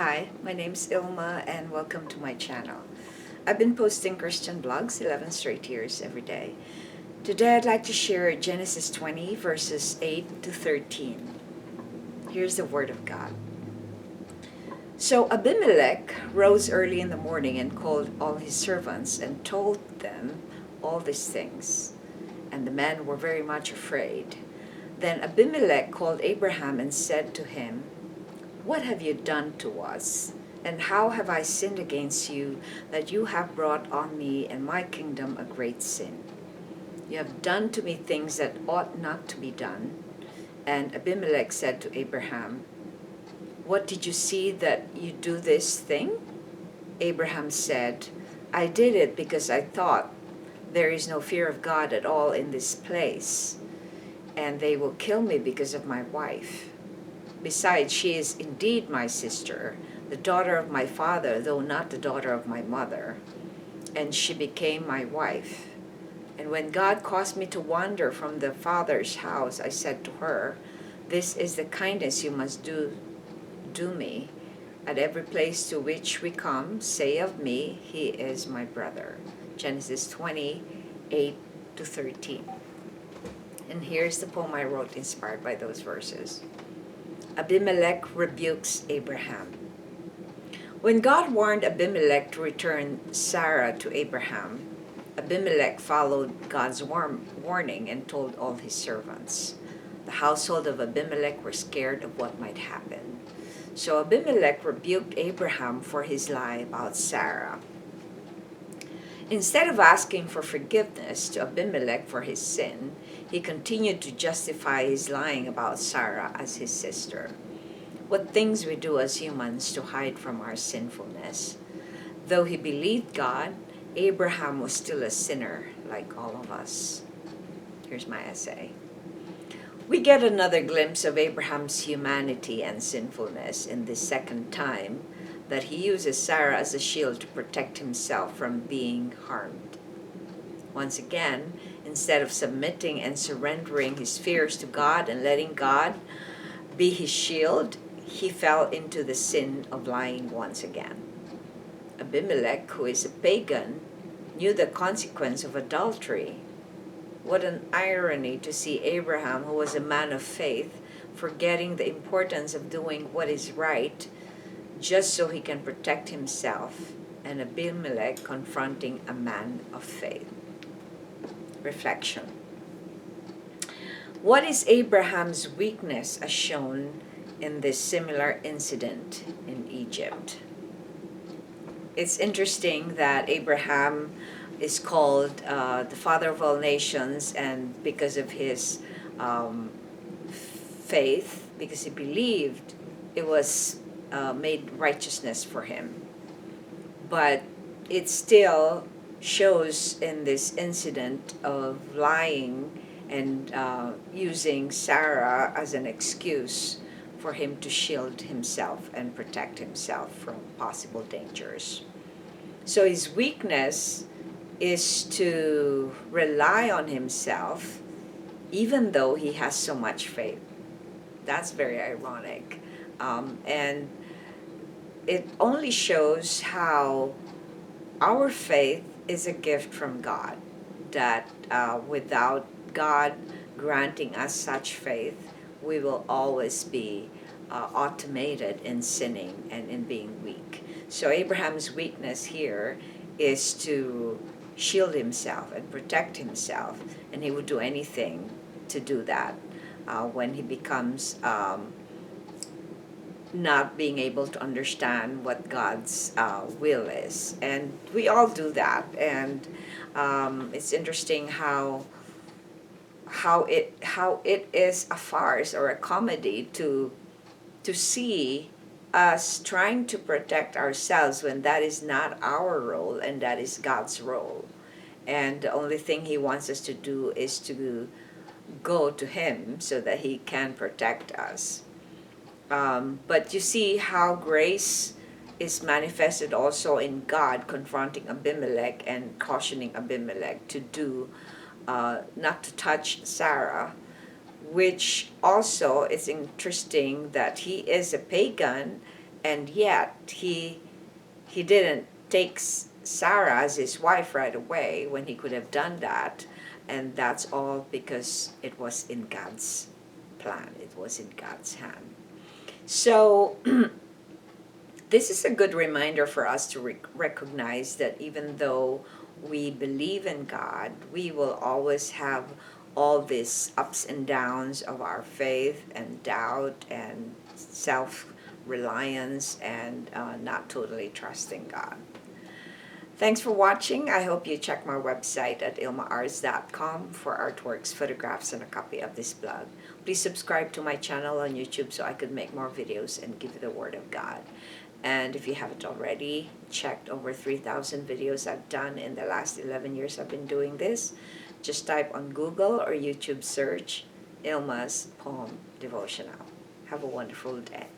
Hi, my name's Ilma and welcome to my channel. I've been posting Christian blogs 11 straight years every day. Today I'd like to share Genesis 20 verses 8 to 13. Here's the word of God. So Abimelech rose early in the morning and called all his servants and told them all these things. And the men were very much afraid. Then Abimelech called Abraham and said to him, "What have you done to us? And how have I sinned against you that you have brought on me and my kingdom a great sin? You have done to me things that ought not to be done." And Abimelech said to Abraham, "What did you see that you do this thing?" Abraham said, "I did it because I thought, there is no fear of God at all in this place, and they will kill me because of my wife. Besides, she is indeed my sister, the daughter of my father, though not the daughter of my mother, and she became my wife. And when God caused me to wander from the father's house, I said to her, 'This is the kindness you must do me. At every place to which we come, say of me, he is my brother.'" Genesis 20, 8 to 13. And here's the poem I wrote inspired by those verses. Abimelech rebukes Abraham. When God warned Abimelech to return Sarah to Abraham, Abimelech followed God's warning and told all his servants. The household of Abimelech were scared of what might happen. So Abimelech rebuked Abraham for his lie about Sarah. Instead of asking for forgiveness to Abimelech for his sin, he continued to justify his lying about Sarah as his sister. What things we do as humans to hide from our sinfulness. Though he believed God, Abraham was still a sinner like all of us. Here's my essay. We get another glimpse of Abraham's humanity and sinfulness in this second time that he uses Sarah as a shield to protect himself from being harmed. Once again, instead of submitting and surrendering his fears to God and letting God be his shield, he fell into the sin of lying once again. Abimelech, who is a pagan, knew the consequence of adultery. What an irony to see Abraham, who was a man of faith, forgetting the importance of doing what is right just so he can protect himself, and Abimelech confronting a man of faith. Reflection. What is Abraham's weakness as shown in this similar incident in Egypt? It's interesting that Abraham is called the father of all nations, and because of his faith, because he believed, it was made righteousness for him. But it still shows in this incident of lying and using Sarah as an excuse for him to shield himself and protect himself from possible dangers. So his weakness is to rely on himself even though he has so much faith. That's very ironic. And it only shows how our faith is a gift from God, that without God granting us such faith, we will always be automated in sinning and in being weak. So Abraham's weakness here is to shield himself and protect himself, and he would do anything to do that when he becomes not being able to understand what God's will is. And we all do that. And it's interesting how it is a farce or a comedy to see us trying to protect ourselves when that is not our role and that is God's role. And the only thing he wants us to do is to go to him so that he can protect us. But you see how grace is manifested also in God confronting Abimelech and cautioning Abimelech to do, not to touch Sarah, which also is interesting that he is a pagan and yet he didn't take Sarah as his wife right away when he could have done that. And that's all because it was in God's plan. It was in God's hand. So this is a good reminder for us to recognize that even though we believe in God, we will always have all these ups and downs of our faith and doubt and self-reliance and not totally trusting God. Thanks for watching. I hope you check my website at ILMA'S.com for artworks, photographs, and a copy of this blog. Please subscribe to my channel on YouTube so I could make more videos and give you the Word of God. And if you haven't already checked over 3,000 videos I've done in the last 11 years I've been doing this, just type on Google or YouTube search ILMA'S Poem Devotional. Have a wonderful day.